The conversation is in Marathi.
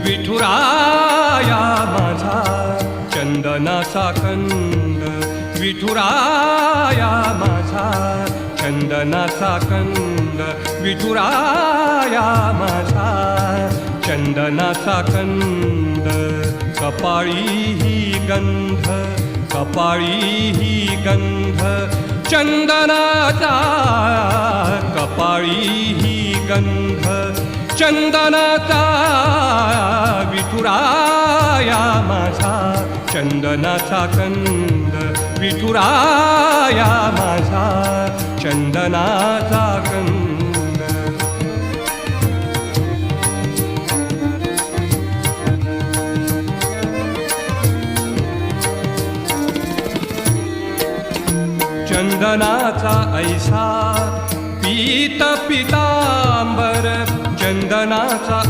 विठुराया माझा चंदनाचा कंद, विठुराया माझा चंदनाचा कंद, विठुराया माझा चंदनाचा कंद. कपाळी ही गंध, कपाळी ही गंध चंदनाचा, कपाळी ही गंध चंदनाचा. विठुराया माझा चंदनाचा कंद, विठुराया माझा चंदनाचा कंद. चंदनाचा ऐसा पीत पितांबर, चंदनाचा